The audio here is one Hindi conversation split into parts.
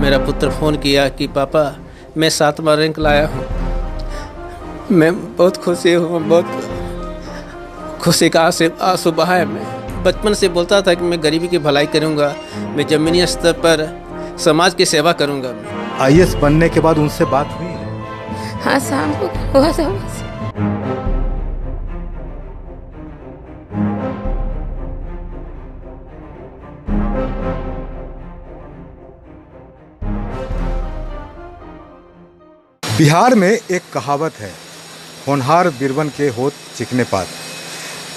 मेरा पुत्र फ़ोन किया कि पापा मैं 7वां रैंक लाया हूँ। मैं बहुत खुशी हूँ, बहुत खुशी का आंसू बहाए। मैं बचपन से बोलता था कि मैं गरीबी की भलाई करूँगा, मैं ज़मीनी स्तर पर समाज की सेवा करूँगा। आईएएस बनने के बाद उनसे बात हुई है? हाँ, शाम को हुआ था बस। बिहार में एक कहावत है, होनहार बिरबन के होत चिकने पात।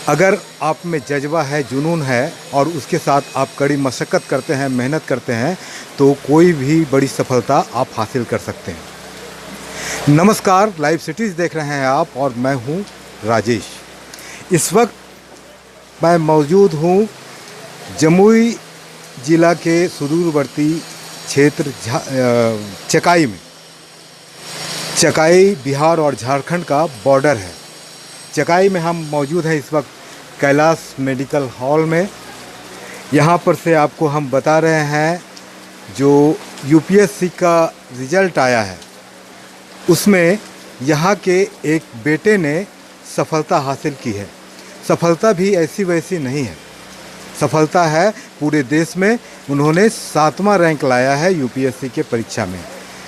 अगर आप में जज्बा है, जुनून है और उसके साथ आप कड़ी मशक्क़त करते हैं, मेहनत करते हैं, तो कोई भी बड़ी सफलता आप हासिल कर सकते हैं। नमस्कार, लाइव सिटीज़ देख रहे हैं आप और मैं हूं राजेश। इस वक्त मैं मौजूद हूं जमुई ज़िला के सुदूरवर्ती क्षेत्र चकाई में। चकाई बिहार और झारखंड का बॉर्डर है। चकाई में हम मौजूद हैं इस वक्त कैलाश मेडिकल हॉल में। यहाँ पर से आपको हम बता रहे हैं जो यूपीएससी का रिज़ल्ट आया है उसमें यहाँ के एक बेटे ने सफलता हासिल की है। सफलता भी ऐसी वैसी नहीं है, सफलता है पूरे देश में। उन्होंने 7वां रैंक लाया है यूपीएससी के परीक्षा में।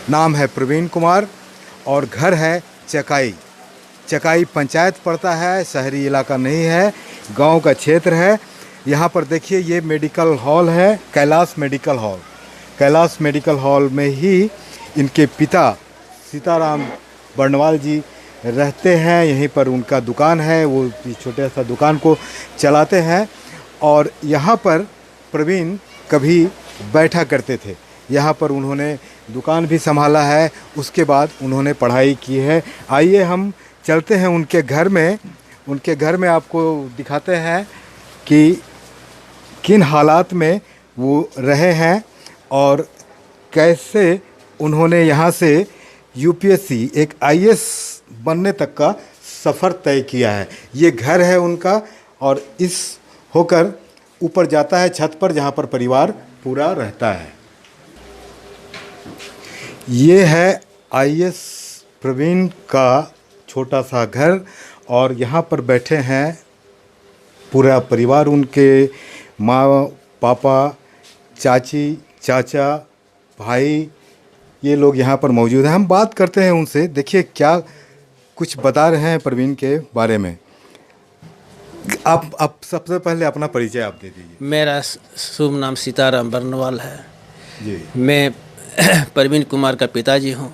नाम है प्रवीण कुमार और घर है चकाई। चकाई पंचायत पड़ता है, शहरी इलाका नहीं है, गांव का क्षेत्र है। यहाँ पर देखिए ये मेडिकल हॉल है, Kailash medical hall. Kailash medical hall में ही इनके पिता सीताराम बर्नवाल जी रहते हैं। यहीं पर उनका दुकान है, वो छोटे सा दुकान को चलाते हैं। और यहाँ पर प्रवीण कभी बैठा करते थे। यहाँ पर उन्होंने दुकान भी संभाला है, उसके बाद उन्होंने पढ़ाई की है। आइए हम चलते हैं उनके घर में। उनके घर में आपको दिखाते हैं कि किन हालात में वो रहे हैं और कैसे उन्होंने यहाँ से यूपीएससी एक आईएएस बनने तक का सफ़र तय किया है। ये घर है उनका और इस होकर ऊपर जाता है छत पर जहाँ पर परिवार पूरा रहता है। ये है आईएएस प्रवीण का छोटा सा घर और यहाँ पर बैठे हैं पूरा परिवार। उनके माँ, पापा, चाची, चाचा, भाई, ये लोग यहाँ पर मौजूद हैं। हम बात करते हैं उनसे, देखिए क्या कुछ बता रहे हैं प्रवीण के बारे में। आप सबसे पहले अपना परिचय आप दे दीजिए। मेरा शुभ नाम सीताराम बर्नवाल है जी। मैं प्रवीण कुमार का पिताजी हूँ।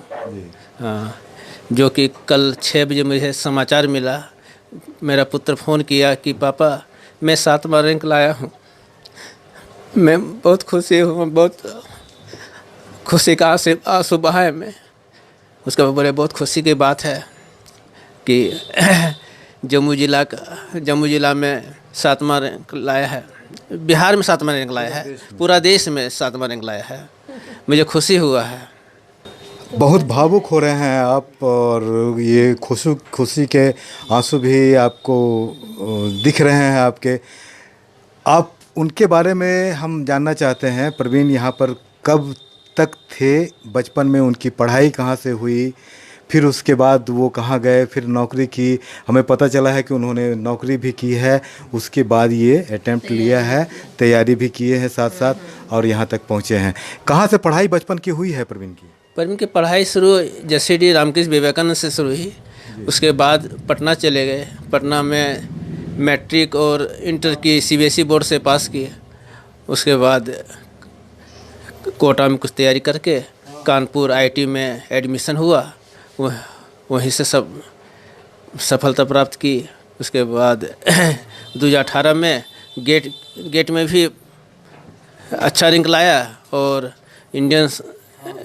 जो कि कल 6 बजे मुझे समाचार मिला, मेरा पुत्र फ़ोन किया कि पापा मैं 7वां रैंक लाया हूँ। मैं बहुत खुशी हूँ, बहुत खुशी का आंसू बहाए। मैं उसका बड़े बहुत खुशी की बात है कि जमुई ज़िला में 7वां रैंक लाया है। बिहार में 7वां रैंक लाया है, पूरा देश में 7वां रैंक लाया है। मुझे खुशी हुआ है। बहुत भावुक हो रहे हैं आप और ये खुशी के आंसू भी आपको दिख रहे हैं आपके। आप उनके बारे में हम जानना चाहते हैं। प्रवीण यहाँ पर कब तक थे, बचपन में उनकी पढ़ाई कहाँ से हुई, फिर उसके बाद वो कहाँ गए, फिर नौकरी की। हमें पता चला है कि उन्होंने नौकरी भी की है, उसके बाद ये अटेम्प्ट लिया है, तैयारी भी किए हैं साथ साथ और यहाँ तक पहुँचे हैं। कहाँ से पढ़ाई बचपन की हुई है प्रवीण की? प्रवीण की पढ़ाई शुरू जसीडीह रामकृष्ण विवेकानंद से शुरू हुई। उसके बाद पटना चले गए। पटना में मैट्रिक और इंटर की सीबीएसई बोर्ड से पास किए। उसके बाद कोटा में कुछ तैयारी करके कानपुर आईआईटी में एडमिशन हुआ, वहीं से सब सफलता प्राप्त की। उसके बाद 2018 में गेट में भी अच्छा रैंक लाया और Indian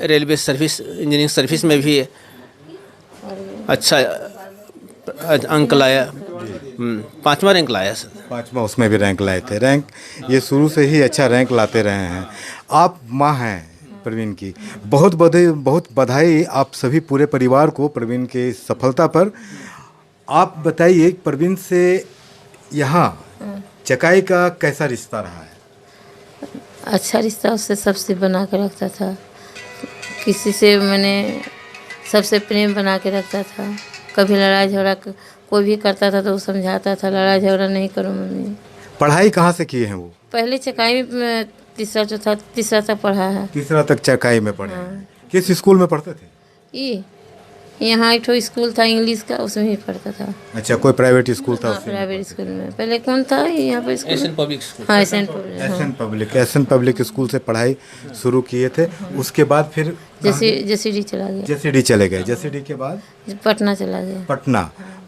railway service engineering service में भी अच्छा अंक लाया। 5वां रैंक लाया सर। 5वां उसमें भी रैंक लाए थे। रैंक ये शुरू से ही अच्छा रैंक लाते रहे हैं। आप माँ हैं प्रवीण की, बहुत बधाई आप सभी पूरे परिवार को प्रवीण के सफलता पर। आप बताइए प्रवीण से यहाँ चकाई का कैसा रिश्ता रहा है? अच्छा रिश्ता उससे सबसे बना कर रखता था। किसी से मैंने सबसे प्रेम बना के रखता था। कभी लड़ाई झगड़ा कोई भी करता था तो वो समझाता था लड़ाई झगड़ा नहीं करो मम्मी। पढ़ाई कहाँ से किए हैं वो? पहले चकाई में तीसरा तक पढ़ा है। तीसरा तक चरकाई में पढ़े हैं। हाँ। किस स्कूल में पढ़ते थे? ये यहाँ एक ठो स्कूल था इंग्लिश का, उसमें ही पढ़ता था। अच्छा, कोई प्राइवेट स्कूल था? हाँ, प्राइवेट स्कूल में। पहले कौन था यहाँ पर स्कूल? Asian public school. हाँ, एशियन पब्लिक स्कूल से पढ़ाई शुरू किए थे। उसके बाद फिर जेसीडी चला गया। जेसीडी चले गए। जेसीडी के बाद पटना चला गया।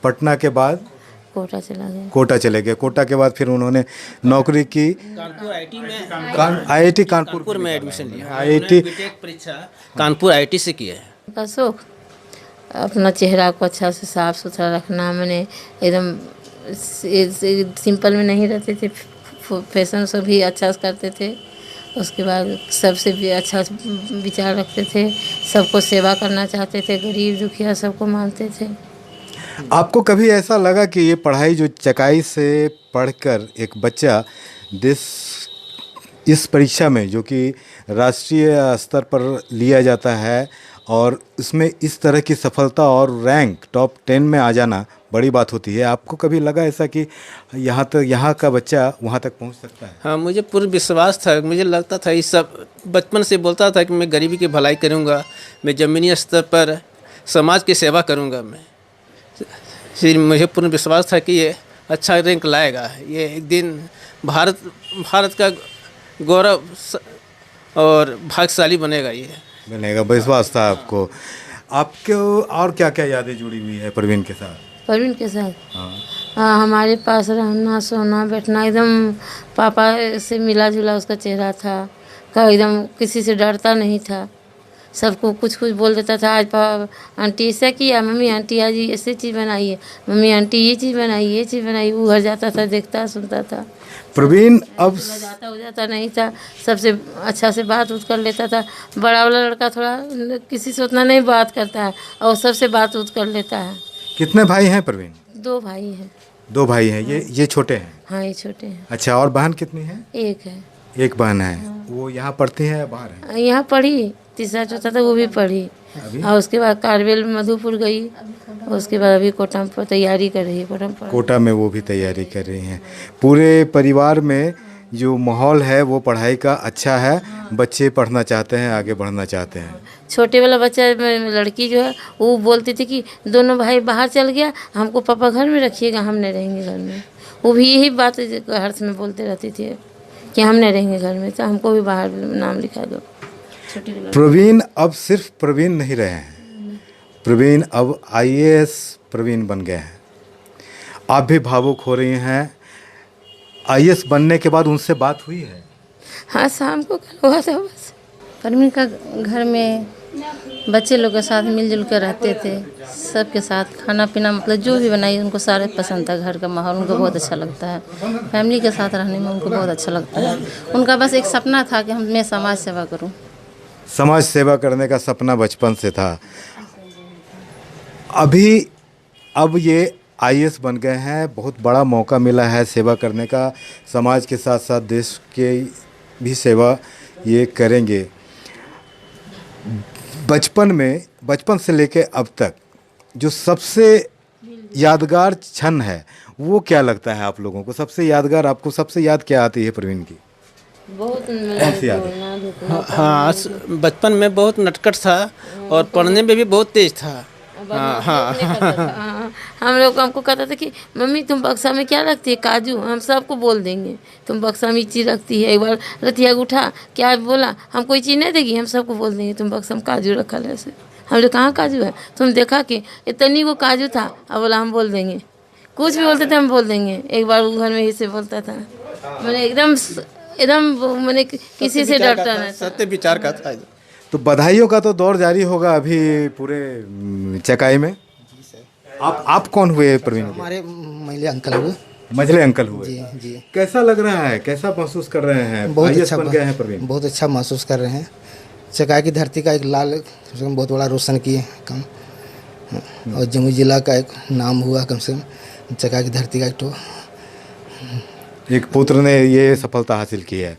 पटना के बाद कोटा चला गया। कोटा चले गए। कोटा के बाद फिर उन्होंने नौकरी की कानपुर आईटी में, आईआईटी कानपुर में एडमिशन लिया। आईआईटी परीक्षा कानपुर आईआईटी से किया है। का शौक अपना चेहरा को अच्छा से साफ सुथरा रखना। मैंने एकदम सिंपल में नहीं रहते थे, फैशन से भी अच्छा से करते थे। उसके बाद सबसे भी अच्छा विचार रखते थे, सबको सेवा करना चाहते थे, गरीब दुखिया सबको मानते थे। आपको कभी ऐसा लगा कि ये पढ़ाई जो चकाई से पढ़कर एक बच्चा देश इस परीक्षा में जो कि राष्ट्रीय स्तर पर लिया जाता है और इसमें इस तरह की सफलता और रैंक टॉप 10 में आ जाना बड़ी बात होती है, आपको कभी लगा ऐसा कि यहाँ का बच्चा वहाँ तक पहुँच सकता है? हाँ, मुझे पूर्ण विश्वास था। मुझे लगता था ये सब बचपन से बोलता था कि मैं गरीबी की भलाई करूँगा, मैं ज़मीनी स्तर पर समाज की सेवा करूँगा। मैं फिर मुझे पूर्ण विश्वास था कि ये अच्छा रैंक लाएगा, ये एक दिन भारत का गौरव और भाग्यशाली बनेगा। ये बनेगा, विश्वास था आपको। आपको और क्या क्या यादें जुड़ी हुई है परवीन के साथ? परवीन के साथ हाँ, हमारे पास रहना, सोना, बैठना, एकदम पापा से मिला जुला उसका चेहरा था। एकदम किसी से डरता नहीं था, सबको कुछ बोल देता था। आज आंटी ऐसा किया, मम्मी आंटी आज ऐसी चीज़ बनाई है, मम्मी आंटी ये चीज़ बनाई। वो घर जाता था, देखता सुनता था। प्रवीण अब जाता नहीं था, सबसे अच्छा से बात कर लेता था। बड़ा वाला लड़का थोड़ा किसी से उतना नहीं बात करता है और सबसे बात कर लेता है। कितने भाई हैं प्रवीण? 2 भाई हैं। 2 भाई हैं। ये छोटे हैं? हाँ, ये छोटे हैं। अच्छा, और बहन कितनी है? एक है। एक बहन है। वो यहाँ पढ़ती है या बाहर है? यहाँ पढ़ी, तीसरा चौथा तक वो भी पढ़ी। और उसके बाद कारवेल मधुपुर गई। उसके बाद अभी कोटा में तैयारी कर रही है। कोटा में वो भी तैयारी कर रही हैं। पूरे परिवार में जो माहौल है वो पढ़ाई का अच्छा है, बच्चे पढ़ना चाहते हैं, आगे बढ़ना चाहते हैं। छोटे वाला बच्चा लड़की जो है वो बोलती थी कि दोनों भाई बाहर चल गया, हमको पापा घर में रखिएगा, हम नहीं रहेंगे घर में। वो भी यही बात हर्ष में बोलते रहती थी कि हम नहीं रहेंगे घर में, तो हमको भी बाहर नाम लिखा दो। प्रवीण अब सिर्फ प्रवीण नहीं रहे हैं, प्रवीण अब IAS प्रवीण बन गए हैं। आप भी भावुक हो रही हैं। IAS बनने के बाद उनसे बात हुई है? हाँ, शाम को कल हुआ था बस। परवीन का घर में बच्चे लोग के साथ मिलजुल कर रहते थे, सबके साथ खाना पीना मतलब जो भी बनाई उनको सारे पसंद था। घर का माहौल उनको बहुत अच्छा लगता है, फैमिली के साथ रहने में उनको बहुत अच्छा लगता है। उनका बस एक सपना था कि मैं समाज सेवा करूं। समाज सेवा करने का सपना बचपन से था। अब ये IAS बन गए हैं, बहुत बड़ा मौका मिला है सेवा करने का। समाज के साथ साथ देश के भी सेवा ये करेंगे। बचपन से लेके अब तक जो सबसे यादगार क्षण है वो क्या लगता है आप लोगों को? सबसे यादगार, आपको सबसे याद क्या आती है प्रवीण की? बहुत हाँ, बचपन में बहुत नटखट था और पढ़ने में भी बहुत तेज था। हम लोग हमको कहता था कि मम्मी तुम बक्सा में क्या रखती है? काजू। हम सबको बोल देंगे तुम बक्सा में चीज़ रखती है। एक बार रतिया उठा, क्या बोला, हम कोई चीज़ नहीं देगी, हम सबको बोल देंगे तुम बक्सा में काजू रखा है। ऐसे हम लोग कहाँ काजू है, तुम देखा कि इतनी को काजू था। अब बोला हम बोल देंगे, कुछ भी बोलते थे हम बोल देंगे। एक बार वो घर में ही से बोलता था, मैंने एकदम मैंने किसी से डरता नहीं, सत्य विचार का था। तो बधाइयों का तो दौर जारी होगा अभी पूरे चकाई में। आप कौन हुए प्रवीण? हमारे महिले अंकल हुए। मझले अंकल हुए जी जी। कैसा लग रहा है, कैसा महसूस कर रहे हैं? बहुत IAS अच्छा बन गए हैं प्रवीण। बहुत अच्छा महसूस कर रहे हैं। चकाई की धरती का एक लाल बहुत बड़ा रोशन किए कम, और जमुई जिला का एक नाम हुआ कम से कम। चकाई की धरती का एक पुत्र ने ये सफलता हासिल की है।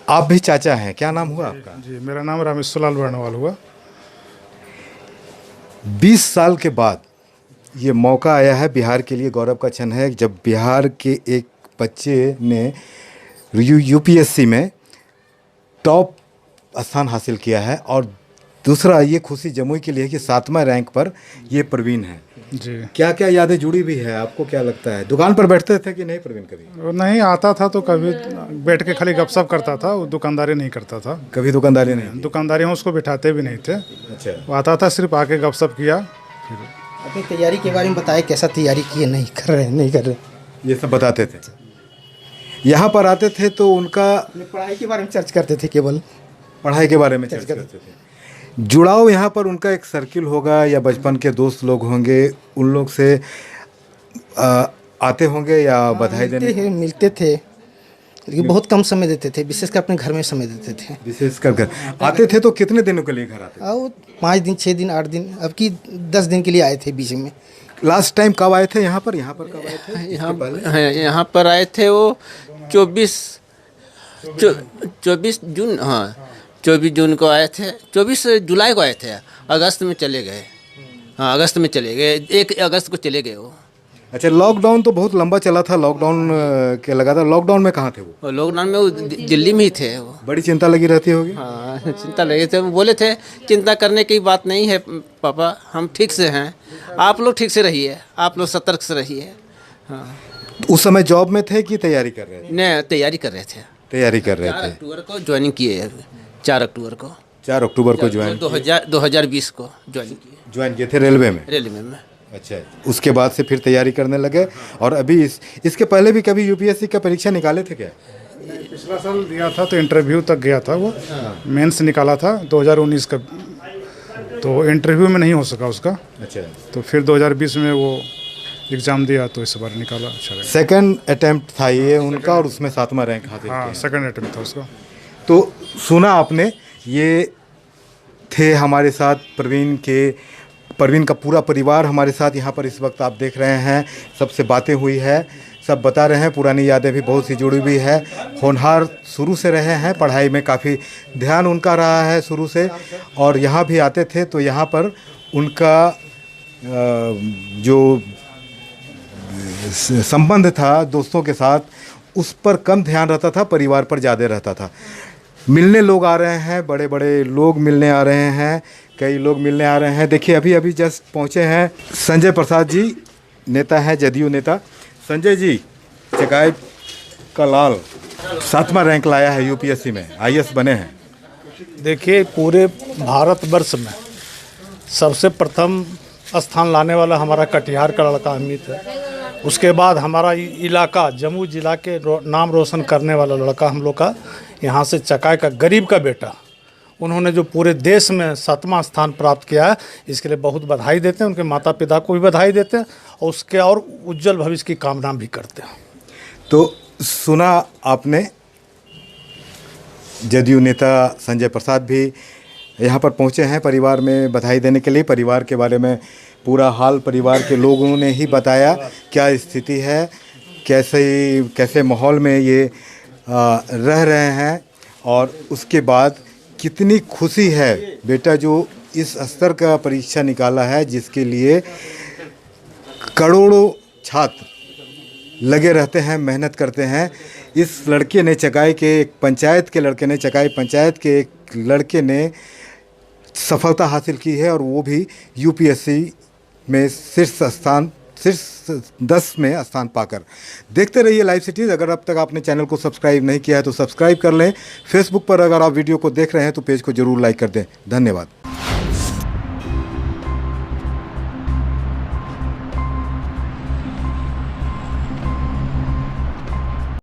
आप भी चाचा हैं, क्या नाम हुआ आपका? जी, मेरा नाम रामेश्वर वर्णवाल हुआ। 20 साल के बाद ये मौका आया है, बिहार के लिए गौरव का क्षण है जब बिहार के एक बच्चे ने यूपीएससी में टॉप स्थान हासिल किया है। और दूसरा ये खुशी जमुई के लिए है कि 7वां रैंक पर ये प्रवीण है। जी, क्या क्या यादें जुड़ी भी है, आपको क्या लगता है? दुकान पर बैठते थे कि नहीं प्रवीण? कभी वो नहीं आता था तो कभी बैठ के खाली गपशप करता था, वो दुकानदारी नहीं करता था। कभी दुकानदारी नहीं? दुकानदारी हम उसको बिठाते भी नहीं थे, अच्छा, वो आता था सिर्फ आके गपशप किया। अपनी तैयारी के बारे में बताए, कैसा तैयारी किए, नहीं कर रहे ये सब बताते थे। यहाँ पर आते थे तो उनका अपनी पढ़ाई के बारे में चर्चा करते थे, केवल पढ़ाई के बारे में चर्चा करते थे। जुड़ाव यहाँ पर उनका एक सर्किल होगा या बचपन के दोस्त लोग होंगे, उन लोग से आते होंगे या बधाई देने? मिलते थे, लेकिन बहुत कम समय देते थे, विशेषकर अपने घर में समय देते थे। विशेषकर घर आते थे तो कितने दिनों के लिए घर आते थे? और 5 दिन, 6 दिन, 8 दिन, अब की 10 दिन के लिए आए थे बीच में। लास्ट टाइम कब आए थे यहाँ पर? यहाँ पर कब आए थे? यहाँ पर आए थे वो 24 जून, हाँ 24 जून को आए थे, 24 जुलाई को आए थे। अगस्त में चले गए, हाँ अगस्त में चले गए, 1 अगस्त को चले गए वो। अच्छा, लॉकडाउन तो बहुत लंबा चला था, लॉकडाउन के लगा था। लॉकडाउन में कहाँ थे वो? और लॉकडाउन में वो दिल्ली में ही थे वो। बड़ी चिंता लगी रहती होगी। हाँ चिंता लगे थे, वो बोले थे चिंता करने की बात नहीं है पापा, हम ठीक से हैं, आप लोग ठीक से रहिए, आप लोग सतर्क से रहिए। हाँ उस समय जॉब में थे कि तैयारी कर रहे थे? नहीं, तैयारी कर रहे थे। तैयारी कर रहे 4 थे। अक्टूबर को ज्वाइनिंग किए, 4 अक्टूबर को 4 अक्टूबर को ज्वाइन 2020 को ज्वाइन किए, ज्वाइन किए थे रेलवे में। रेलवे में। अच्छा, उसके बाद से फिर तैयारी करने लगे। और अभी इसके पहले भी कभी यूपीएससी का परीक्षा निकाले थे क्या? पिछला साल दिया था तो इंटरव्यू तक गया था, वो मेंस निकाला था 2019 का, तो इंटरव्यू में नहीं हो सका उसका। अच्छा, तो फिर 2020 में वो एग्ज़ाम दिया तो इस बार निकाला। अच्छा, सेकंड अटेम्प्ट था ये उनका और उसमें 7वां रैंक हासिल हाँ किया। सेकंड अटेम्प्ट था उसका। तो सुना आपने, ये थे हमारे साथ प्रवीण का पूरा परिवार हमारे साथ यहाँ पर इस वक्त आप देख रहे हैं। सबसे बातें हुई है, सब बता रहे हैं, पुरानी यादें भी बहुत सी जुड़ी हुई है। होनहार शुरू से रहे हैं, पढ़ाई में काफ़ी ध्यान उनका रहा है शुरू से। और यहाँ भी आते थे तो यहाँ पर उनका जो संबंध था दोस्तों के साथ, उस पर कम ध्यान रहता था, परिवार पर ज़्यादा रहता था। मिलने लोग आ रहे हैं, बड़े बड़े लोग मिलने आ रहे हैं, कई लोग मिलने आ रहे हैं। देखिए अभी जस्ट पहुंचे हैं संजय प्रसाद जी, नेता हैं, जदयू नेता। संजय जी, चकाई का लाल 7वां रैंक लाया है यूपीएससी में, आईएएस बने हैं। देखिए, पूरे भारतवर्ष में सबसे प्रथम स्थान लाने वाला हमारा कटिहार का लड़का अमित है। उसके बाद हमारा इलाका जमुई जिला के नाम रोशन करने वाला लड़का हम लोग का यहाँ से चकाई का गरीब का बेटा, उन्होंने जो पूरे देश में 7वां स्थान प्राप्त किया है, इसके लिए बहुत बधाई देते हैं। उनके माता पिता को भी बधाई देते हैं और उसके और उज्जवल भविष्य की कामना भी करते हैं। तो सुना आपने, जदयू नेता संजय प्रसाद भी यहाँ पर पहुँचे हैं परिवार में बधाई देने के लिए। परिवार के बारे में पूरा हाल परिवार के लोगों ने ही बताया, क्या स्थिति है, कैसे माहौल में ये रह रहे हैं और उसके बाद कितनी खुशी है। बेटा जो इस स्तर का परीक्षा निकाला है जिसके लिए करोड़ों छात्र लगे रहते हैं, मेहनत करते हैं, इस लड़के ने चकाई के एक पंचायत के लड़के ने, चकाई पंचायत के एक लड़के ने सफलता हासिल की है और वो भी यूपीएससी में शीर्ष 10 में स्थान पाकर। देखते रहिए लाइव सिटीज़। अगर अब तक आपने चैनल को सब्सक्राइब नहीं किया है तो सब्सक्राइब कर लें। फेसबुक पर अगर आप वीडियो को देख रहे हैं तो पेज को ज़रूर लाइक कर दें। धन्यवाद।